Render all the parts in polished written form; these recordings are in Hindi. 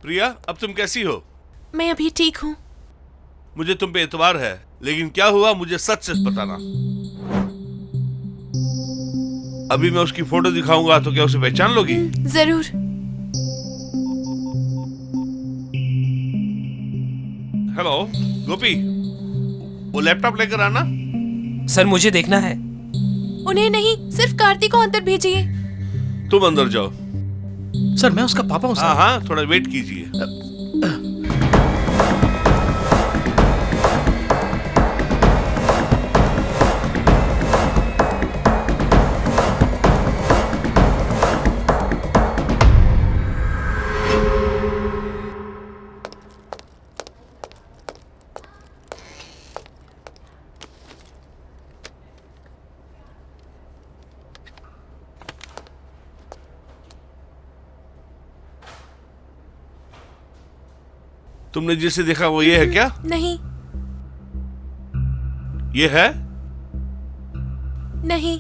प्रिया, अब तुम कैसी हो? मैं अभी ठीक हूँ। मुझे तुम पे एतबार है, लेकिन क्या हुआ मुझे सच सच बताना। अभी मैं उसकी फोटो दिखाऊंगा तो क्या उसे पहचान लोगी? जरूर। हेलो गोपी, वो लैपटॉप लेकर आना। सर मुझे देखना है। उन्हें नहीं, सिर्फ कार्तिक को अंदर भेजिए। तुम अंदर जाओ। सर मैं उसका पापा हूँ हाँ सर। हाँ, थोड़ा वेट कीजिए। तुमने जिसे देखा वो ये है क्या? नहीं ये है? नहीं।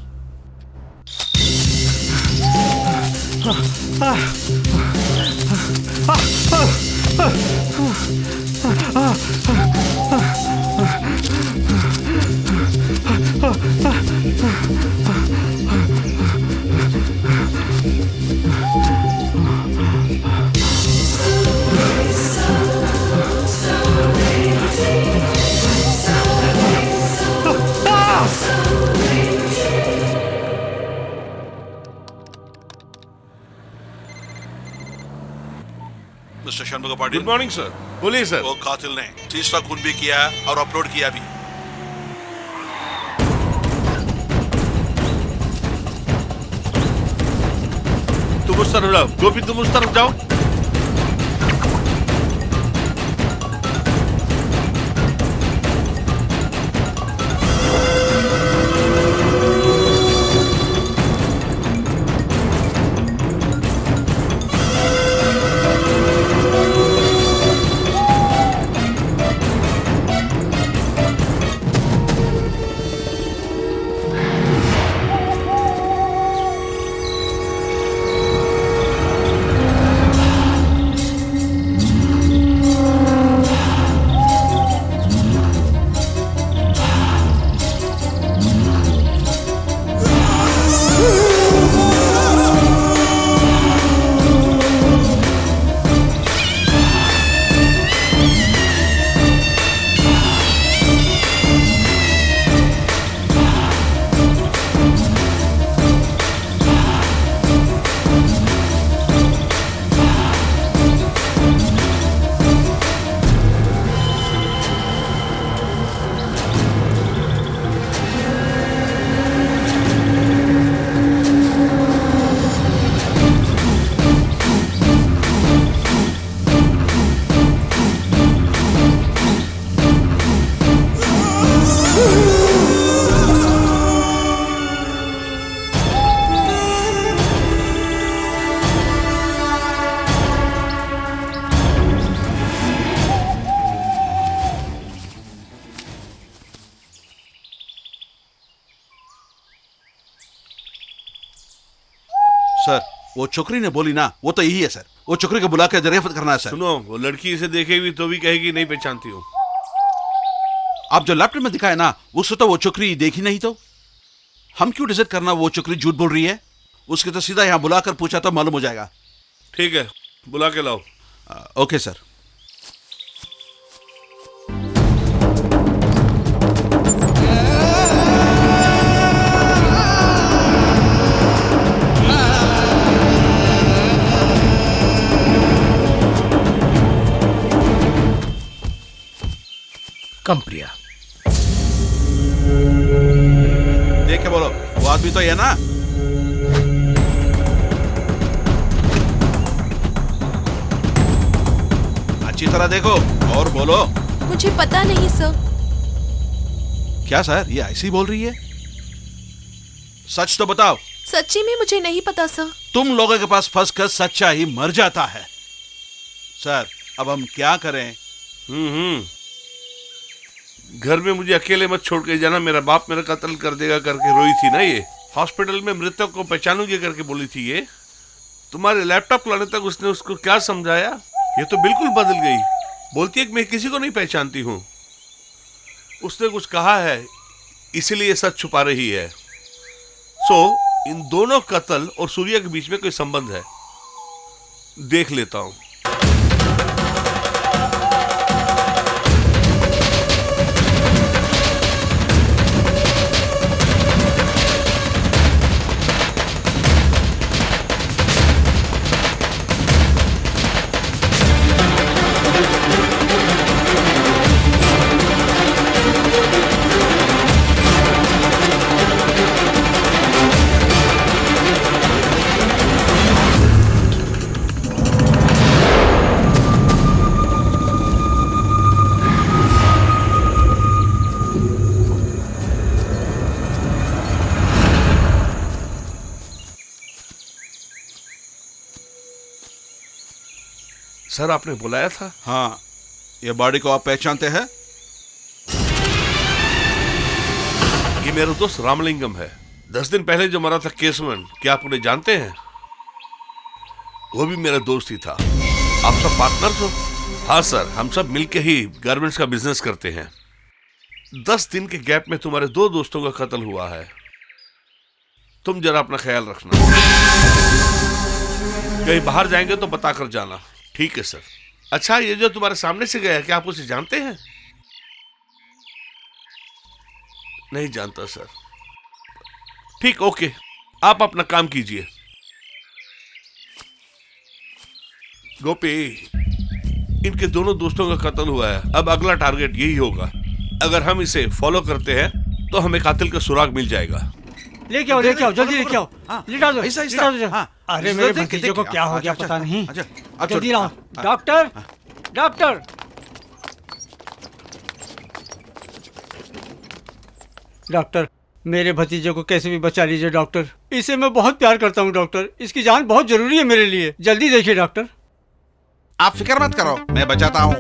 Mister Shanmuga Patil, good morning sir. बोलिए सर। वो कातिल ने तीसरा खून भी किया है और अपलोड किया भी। तुम उस तरफ जाओ गोपी, तुम उस तरफ जाओ। सर वो छोकरी ने बोली ना, वो तो यही है सर। वो छोकरी को बुला के दरियाफ्त करना है सर। सुनो, वो लड़की इसे देखेगी तो भी कहेगी नहीं पहचानती हूँ। आप जो लैपटॉप में दिखाए ना, उससे तो वो छोकरी देखी नहीं। तो हम क्यों डिसाइड करना वो छोकरी झूठ बोल रही है? उसके तो सीधा यहाँ बुलाकर पूछा तो मालूम हो जाएगा। ठीक है, बुला के लाओ। Okay sir. कम प्रिया। देख के बोलो, वो आदमी तो है ना? अच्छी तरह देखो और बोलो। मुझे पता नहीं सर। क्या सर, ये ऐसी बोल रही है? सच तो बताओ। सच्ची में मुझे नहीं पता सर। तुम लोगों के पास फंस कर सच्चा ही मर जाता है। सर अब हम क्या करें? घर में मुझे अकेले मत छोड़ के जाना, मेरा बाप मेरा कत्ल कर देगा करके रोई थी ना ये। हॉस्पिटल में मृतक को पहचानूंगी करके बोली थी ये। तुम्हारे लैपटॉप लाने तक उसने उसको क्या समझाया? ये तो बिल्कुल बदल गई। बोलती है कि मैं किसी को नहीं पहचानती हूँ। उसने कुछ कहा है इसीलिए सच छुपा रही है। इन दोनों कत्ल और सूर्या के बीच में कोई संबंध है। देख लेता हूं। सर, आपने बुलाया था? हाँ, ये बॉडी को आप पहचानते हैं? ये मेरा दोस्त रामलिंगम है। 10 दिन पहले जो मरा था केसवन, क्या आप उन्हें जानते हैं? वो भी मेरा दोस्त ही था। आप सब पार्टनर हो? हाँ सर, हम सब मिलके ही गारमेंट्स का बिजनेस करते हैं। 10 दिन के गैप में तुम्हारे 2 दोस्तों का कत्ल हुआ है। तुम जरा अपना ख्याल रखना। कहीं बाहर जाएंगे तो बता कर जाना। ठीक है सर। अच्छा, ये जो तुम्हारे सामने से गया है, क्या आप उसे जानते हैं? नहीं जानता सर। ठीक, ओके, आप अपना काम कीजिए। गोपी, इनके दोनों दोस्तों का कत्ल हुआ है। अब अगला टारगेट यही होगा। अगर हम इसे फॉलो करते हैं तो हमें कातिल का सुराग मिल जाएगा। लेके आओ जल्दी लेके आओ। लिटा दो, ऐसा लिटा दो। हाँ, अरे इस मेरे तरह भतीजे देख- को क्या हो गया अच्छा, पता नहीं। अच्छा, आप जल्दी छोड़- लाओ। डॉक्टर, डॉक्टर, डॉक्टर, मेरे भतीजे को कैसे भी बचा लीजिए डॉक्टर। इसे मैं बहुत प्यार करता हूँ डॉक्टर। इसकी जान बहुत जरूरी है मेरे लिए। जल्दी देखिए डॉक्टर। आप फिक्र मत करो, मैं बचाता हूँ।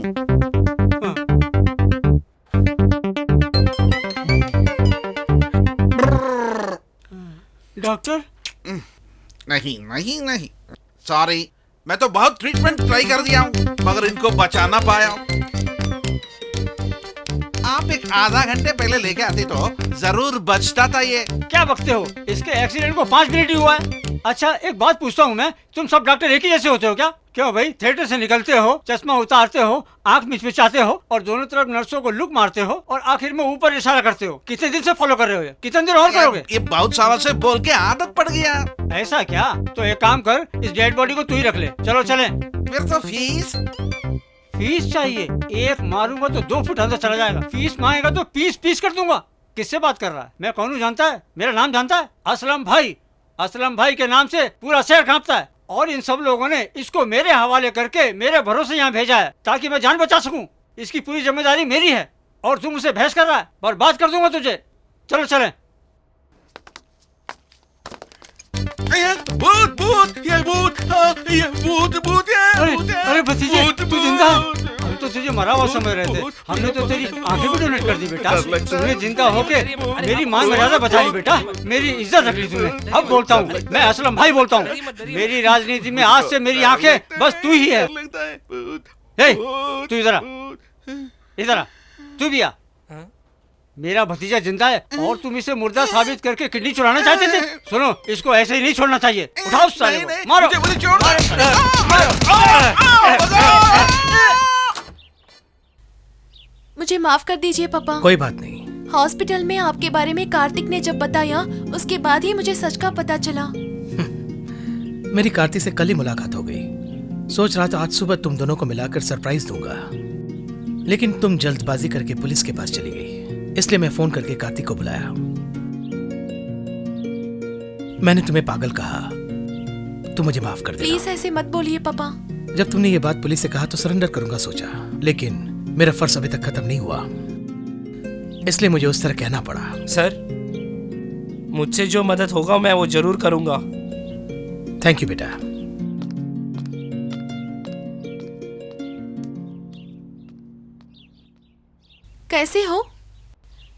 डॉक्टर, नहीं नहीं नहीं, सॉरी, मैं तो बहुत ट्रीटमेंट ट्राई कर दिया हूँ मगर इनको बचा ना पाया हूँ। आप एक आधा घंटे पहले लेके आते तो जरूर बचता था ये। क्या बकते हो? इसके एक्सीडेंट को 5 मिनट ही हुआ है। अच्छा, एक बात पूछता हूँ मैं, तुम सब डॉक्टर एक ही जैसे होते हो क्या? क्यों भाई, थिएटर से निकलते हो, चश्मा उतारते हो, आंख मिचमिचाते हो और दोनों तरफ नर्सों को लुक मारते हो और आखिर में ऊपर इशारा करते हो। कितने दिन से फॉलो कर रहे हो ये? कितने दिन और करोगे? ये बहुत सालों से बोल के आदत पड़ गया। ऐसा क्या? तो एक काम कर, इस डेड बॉडी को तू ही रख ले। चलो चले। फिर तो फीस फीस चाहिए? एक मारूंगा तो 2 फुट अंदर चला जाएगा। फीस मांगेगा तो पीस पीस कर दूंगा। किससे बात कर रहा है? मैं कौन हूँ जानता है? मेरा नाम जानता है? असलम भाई। असलम भाई के नाम से पूरा शहर कांपता है। और इन सब लोगों ने इसको मेरे हवाले करके मेरे भरोसे यहाँ भेजा है ताकि मैं जान बचा सकूं। इसकी पूरी जिम्मेदारी मेरी है और तुम उसे बहस कर रहा है। बर्बाद कर दूंगा तुझे। चलो चलें। भूत भूत, ये भूत, ये भूत भूत, अरे अरे भतीजे, तू जिंदा है? हम तो तुझे मरा हुआ समझ रहे थे। हमने तो तेरी आंखें भी डोनेट कर दी बेटा। तूने जिंदा होके मेरी मान मर्यादा बचा ली बेटा। मेरी इज्जत रख ली तूने। अब बोलता हूँ, मैं असलम भाई बोलता हूँ। मेरी राजनीति में आज से मेरी आंखें बस तू ही है। हे, तू इधर आ, इधर आ, तू भी आ। मेरा भतीजा जिंदा है और तुम इसे मुर्दा साबित करके किडनी चुराना चाहते थे। सुनो, इसको ऐसे ही नहीं छोड़ना चाहिए। उठाओ उस साले को, मारो। मुझे छोड़ दो। मुझे माफ कर दीजिए पापा। कोई बात नहीं। हॉस्पिटल में आपके बारे में कार्तिक ने जब बताया, उसके बाद ही मुझे सच का पता चला। मेरी कार्तिक से कल ही मुलाकात हो गई। सोच रहा था आज सुबह तुम दोनों को मिलाकर सरप्राइज दूंगा, लेकिन तुम जल्दबाजी करके पुलिस के पास चली गई। इसलिए मैं फोन करके कार्तिक को बुलाया। मैंने तुम्हें पागल कहा, तुम मुझे माफ कर देना। प्लीज ऐसे मत बोलिए पापा। जब तुमने ये बात पुलिस से कहा तो सरेंडर करूंगा सोचा, लेकिन मेरा फर्ज अभी तक खत्म नहीं हुआ, इसलिए मुझे उस तरह कहना पड़ा। सर, मुझसे जो मदद होगा मैं वो जरूर करूंगा। थैंक यू बेटा। कैसे हो?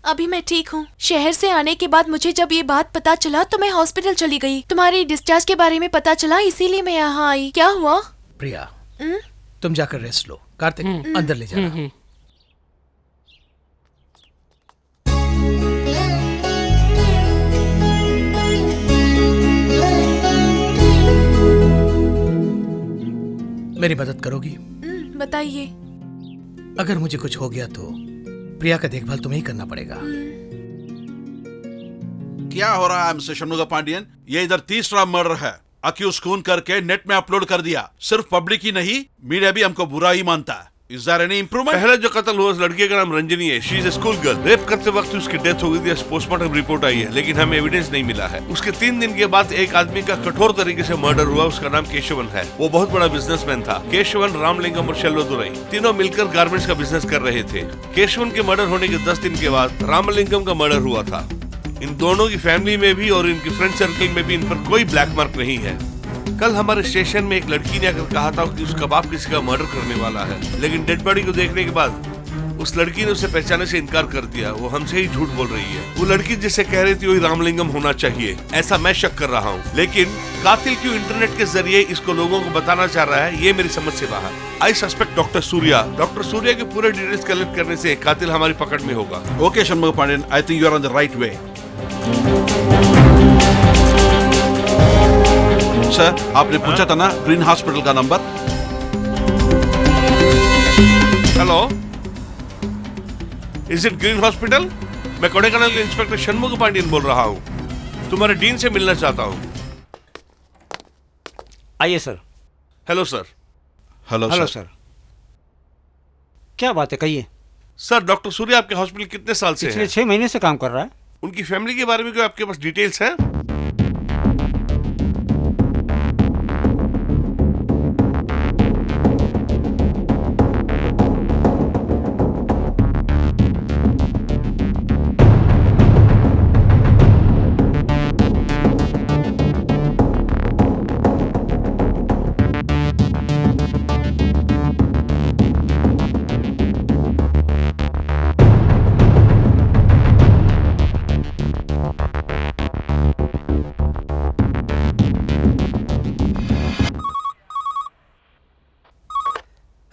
अभी मैं ठीक हूँ। शहर से आने के बाद मुझे जब ये बात पता चला तो मैं हॉस्पिटल चली गई। तुम्हारी डिस्चार्ज के बारे में पता चला, इसीलिए मैं यहाँ आई। क्या हुआ? प्रिया, तुम जाकर रेस्ट लो। कार्तिक अंदर ले जाना। मेरी मदद करोगी? बताइए। अगर मुझे कुछ हो गया तो प्रिया का देखभाल तुम्हें ही करना पड़ेगा। क्या हो रहा है मिस्टर षणमुगा पांडियन? ये इधर तीसरा मर्डर है। अक्यूज खून करके नेट में अपलोड कर दिया। सिर्फ पब्लिक ही नहीं, मीडिया भी हमको बुरा ही मानता है। Is there any improvement? पहले जो कत्ल हुआ उस लड़के का नाम रंजनी है। She is a school girl. Rape करते वक्त उसकी डेथ हो गई थी। पोस्टमार्टम रिपोर्ट आई है, लेकिन हमें एविडेंस नहीं मिला है। उसके 3 दिन के बाद एक आदमी का कठोर तरीके से मर्डर हुआ। उसका नाम केशवन है। वो बहुत बड़ा बिजनेसमैन था। केशवन, रामलिंगम और शेल्वदुरई तीनों मिलकर गारमेंट्स का बिजनेस कर रहे थे। केशवन के मर्डर होने के 10 दिन के बाद रामलिंगम का मर्डर हुआ था। इन दोनों की फैमिली में भी और इनकी फ्रेंड सर्कल में भी इन पर कोई ब्लैक मार्क नहीं है। कल हमारे स्टेशन में एक लड़की ने आकर कहा था कि उसका बाप किसी का मर्डर करने वाला है, लेकिन डेड बॉडी को देखने के बाद उस लड़की ने उसे पहचानने से इनकार कर दिया। वो हमसे ही झूठ बोल रही है। वो लड़की जिसे कह रही थी वही रामलिंगम होना चाहिए, ऐसा मैं शक कर रहा हूँ। लेकिन कातिल क्यों इंटरनेट के जरिए इसको लोगों को बताना चाह रहा है, ये मेरी समझ से बाहर। आई suspect doctor Surya. Doctor Surya के पूरे डिटेल्स कलेक्ट करने से कातिल हमारी पकड़ में होगा। Okay Shanmuga Pandian, I think you are on the right way. Sir, आपने पूछा था ना ग्रीन हॉस्पिटल का नंबर? Hello, is it green hospital? मैं कोडेकनाल के इंस्पेक्टर षणमुगा पांडियन बोल रहा हूँ। तुम्हारे डीन से मिलना चाहता हूँ। आइए sir. Hello sir. Hello sir. क्या बात है, कहिए। सर, डॉक्टर सूर्या आपके हॉस्पिटल कितने साल से पिछले हैं? 6 महीने से काम कर रहा है। उनकी फैमिली के बारे में कोई आपके पास डिटेल्स है?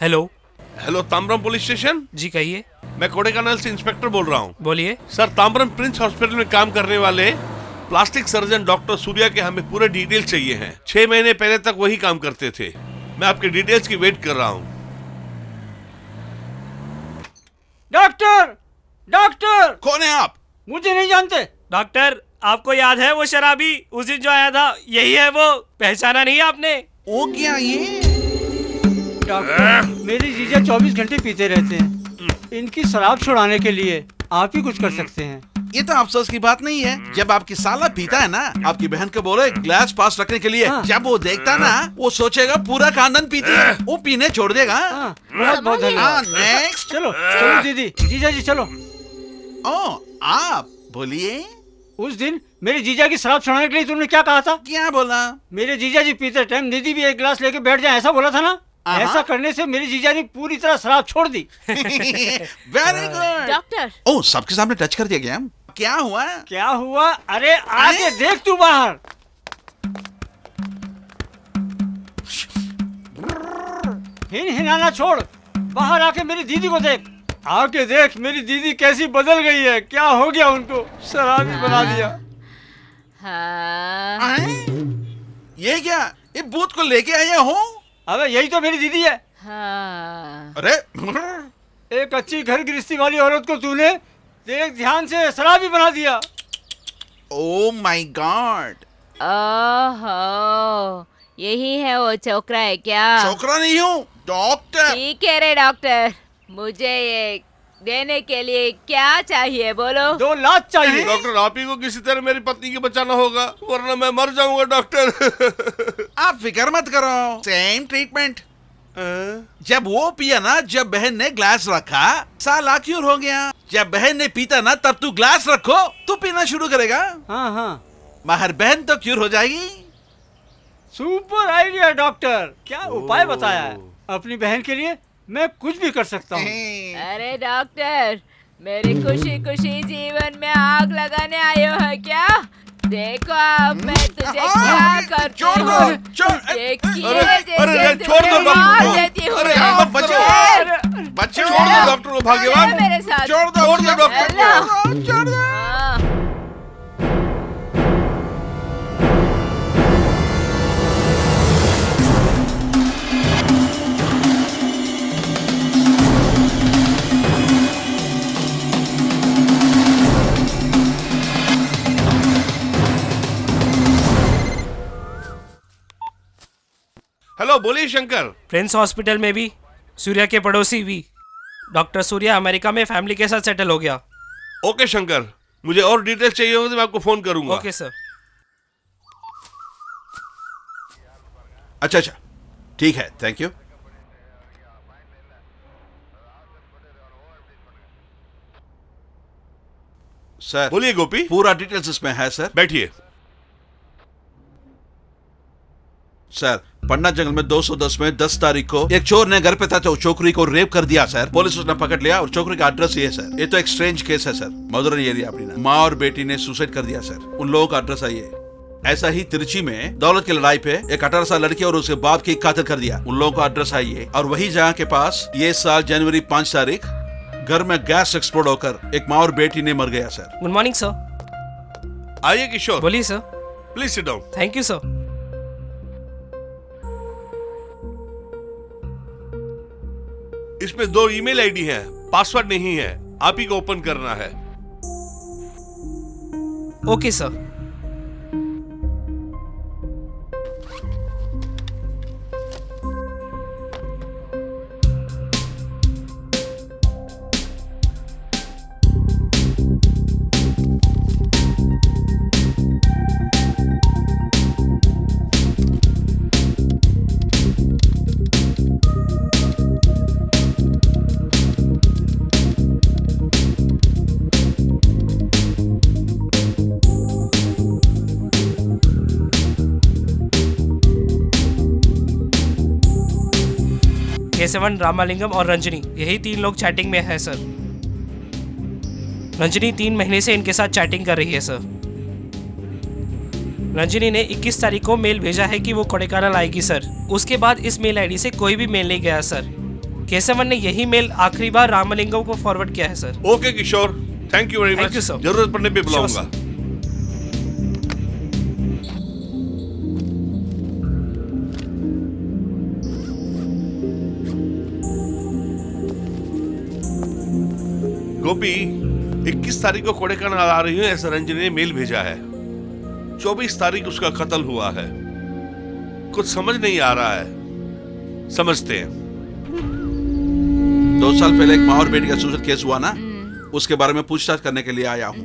हेलो। हेलो, ताम्रम पुलिस स्टेशन। जी कहिए। मैं कोडेकनाल से इंस्पेक्टर बोल रहा हूँ। बोलिए। सर, ताम्रम प्रिंस हॉस्पिटल में काम करने वाले प्लास्टिक सर्जन डॉक्टर सूर्या के हमें पूरे डिटेल्स चाहिए हैं। 6 महीने पहले तक वही काम करते थे। मैं आपके डिटेल्स की वेट कर रहा हूँ। Doctor, doctor. कौन है आप? मुझे नहीं जानते। डॉक्टर, आपको याद है वो शराबी उस दिन जो आया था? यही है वो। पहचाना नहीं आपने? ओ क्या ये? डॉक्टर, मेरी जीजा 24 घंटे पीते रहते हैं। इनकी शराब छुड़ाने के लिए आप ही कुछ कर सकते हैं। ये तो अफसोस की बात नहीं है। जब आपकी साला पीता है ना, आपकी बहन को बोलो एक ग्लास पास रखने के लिए। जब वो देखता ना, वो सोचेगा पूरा खानदान पीती है, वो पीने छोड़ देगा। बहुत बहुत धन्यवाद। नेक्स्ट। चलो चलो दीदी, जीजा जी चलो। ओ, आप बोलिए। उस दिन मेरे जीजा की शराब छुड़ाने के लिए तुमने क्या कहा था? क्या बोला? मेरे जीजा जी पीते टाइम दीदी भी एक गिलास लेके बैठ जाए, ऐसा बोला था ना? ऐसा करने से मेरी जीजा ने पूरी तरह शराब छोड़ दी। Very good. डॉक्टर। ओ, सबके सामने टच कर दिया गया। क्या हुआ? क्या हुआ? अरे आगे देख तू बाहर। हिनाना छोड़, बाहर आके मेरी दीदी को देख। आके देख मेरी दीदी कैसी बदल गई है। क्या हो गया उनको? शराबी बना दिया। हाँ। ये क्या? ये भूत को लेके आए हो? अबे यही तो मेरी दीदी है। हाँ। अरे एक अच्छी घर गृहस्थी वाली औरत को तूने देख ध्यान से शराबी बना दिया। Oh my God. ओहो, यही है वो छोकरा है क्या? छोकरा नहीं हूँ, डॉक्टर। ठीक है रे डॉक्टर, मुझे ये देने के लिए क्या चाहिए बोलो? 2 लाख चाहिए। डॉक्टर, आप ही को किसी तरह मेरी पत्नी को बचाना होगा, वरना मैं मर जाऊंगा डॉक्टर। आप फिक्र मत करो, सेम ट्रीटमेंट। जब वो पिया ना, जब बहन ने ग्लास रखा, साला क्यूर हो गया। जब बहन ने पीता ना, तब तू ग्लास रखो, तू पीना शुरू करेगा। हाँ हाँ, मगर बहन तो क्यूर हो जाएगी। Super idea doctor. क्या उपाय बताया है? अपनी बहन के लिए मैं कुछ भी कर सकता हूँ। अरे डॉक्टर, मेरी खुशी खुशी जीवन में आग लगाने आए हो क्या? देखो अब मैं तुझे क्या करती छोड़ दो, हूँ। छोड़- देखिए अरे, जैसे अरे, छोड़ दो तुझे डॉक्टर मार को। देती हूँ अरे, मैं। बच्चे, बच्चे छोड़ दो डॉक्टर को, भाग्यवान। चलो मेरे साथ। छोड़ दो छोड़ दो डॉक्टर को। छोड़ दो। हाँ। हेलो, बोलिए शंकर। प्रिंस हॉस्पिटल में भी, सूर्या के पड़ोसी भी, डॉक्टर सूर्या अमेरिका में फैमिली के साथ सेटल हो गया। ओके शंकर, मुझे और डिटेल्स चाहिए होंगे तो मैं आपको फोन करूंगा। Okay sir. अच्छा अच्छा, ठीक है, थैंक यू। सर बोलिए गोपी। पूरा डिटेल्स इसमें है सर। बैठिए। सर पन्ना जंगल में 210 में 10 तारीख को एक चोर ने घर पे था तो छोकरी को रेप कर दिया सर। पुलिस उसने पकड़ लिया और छोकरी का एड्रेस ये है सर। ये तो एक स्ट्रेंज केस है सर। मदुरई एरिया अपनी ना माँ और बेटी ने सुसाइड कर दिया सर। उन लोगों का एड्रेस है ये। ऐसा ही तिरुचि में दौलत की लड़ाई पे एक 18 साल लड़की और उसके बाप की कातिल कर दिया। उन लोगों का एड्रेस है ये। और वही जहाँ के पास ये साल जनवरी 5 तारीख घर में गैस एक्सप्लोड होकर एक माँ और बेटी ने मर गया सर। Good morning sir. आइए किशोर, बोलिए sir. Please sit down. Thank you sir. इसमें 2 ईमेल आईडी हैं, पासवर्ड नहीं है, आप ही को ओपन करना है। Okay sir. केशवन, रामालिंगम और रंजनी, यही 3 लोग चैटिंग में है सर। रंजनी 3 महीने से इनके साथ चैटिंग कर रही है सर। रंजनी ने 21 तारीख को मेल भेजा है कि वो कोडेकानल आएगी सर। उसके बाद इस मेल आईडी से कोई भी मेल नहीं गया सर। केशवन ने यही मेल आखिरी बार रामालिंगम को फॉरवर्ड किया है sir. Okay Kishore, thank you very Thank much. you, sir. जरूरत पड़ने पे Sure, बुलाऊंगा। गोपी, 21 तारीख को कोडेकानल आ रही हूँ ऐसा रंजनी ने मेल भेजा है। 24 तारीख उसका कत्ल हुआ है। कुछ समझ नहीं आ रहा है। समझते हैं। 2 साल पहले एक माँ और बेटी का सुसाइड केस हुआ ना, उसके बारे में पूछताछ करने के लिए आया हूँ।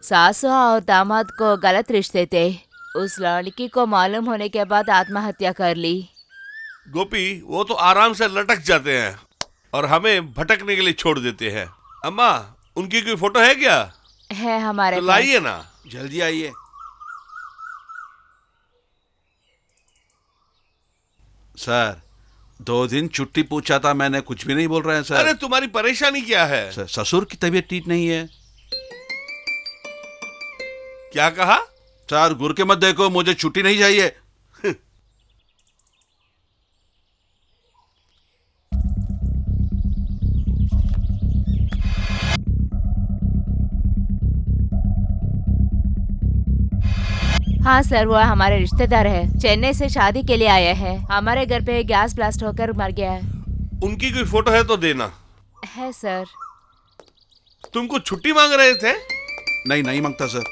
सासू और दामाद को गलत रिश्ते थे। उस लड़की को मालूम होने के बाद आत्महत्या कर ली। गोपी, वो तो आराम से लटक जाते हैं और हमें भटकने के लिए छोड़ देते हैं। अम्मा, उनकी कोई फोटो है क्या? है हमारे तो पास। लाइए ना। जल्दी आइए। सर 2 दिन छुट्टी पूछा था मैंने, कुछ भी नहीं बोल रहे हैं सर। अरे तुम्हारी परेशानी क्या है? ससुर की तबीयत ठीक नहीं है। क्या कहा? सर गुर के मत देखो, मुझे छुट्टी नहीं चाहिए। हाँ सर, वो हमारे रिश्तेदार है। चेन्नई से शादी के लिए आया है। हमारे घर पे गैस ब्लास्ट होकर मर गया है। उनकी कोई फोटो है तो देना। है सर। तुमको छुट्टी मांग रहे थे? नहीं, नहीं मांगता सर।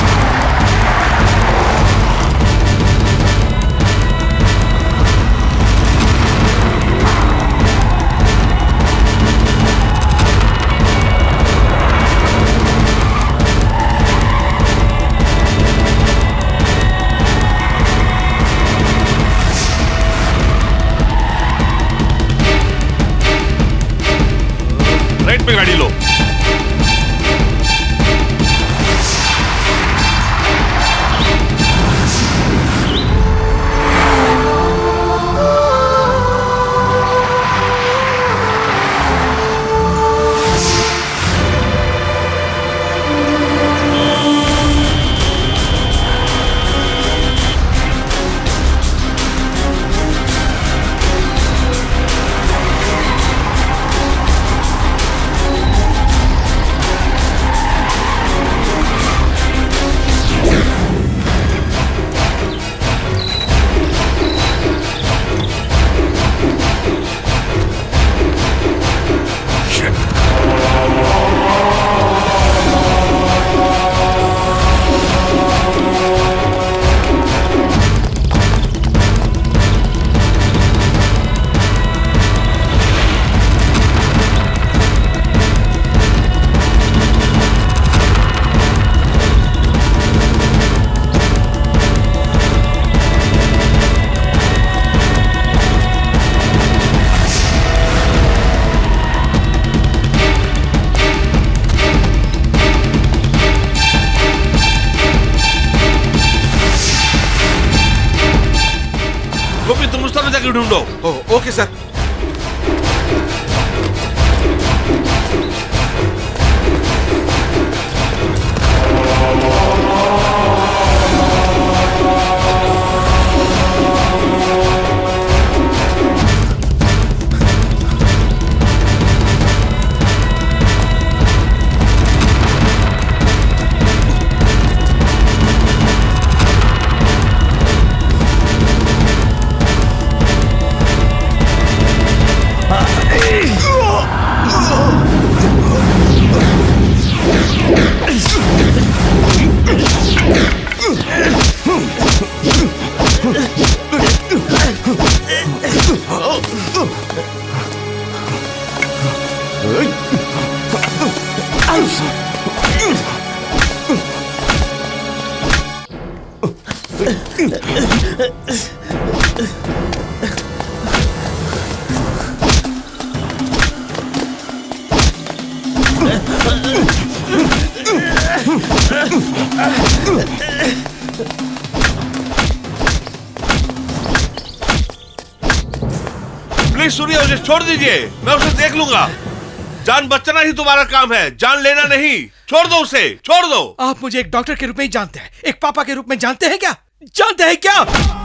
दूसरी जगह ढूंढो। Okay sir. प्लीज सुनिए, उसे छोड़ दीजिए, मैं उसे देख लूंगा। जान बचाना ही तुम्हारा काम है, जान लेना नहीं। छोड़ दो उसे, छोड़ दो। आप मुझे एक डॉक्टर के रूप में ही जानते हैं, एक पापा के रूप में जानते हैं क्या? जानते हैं क्या?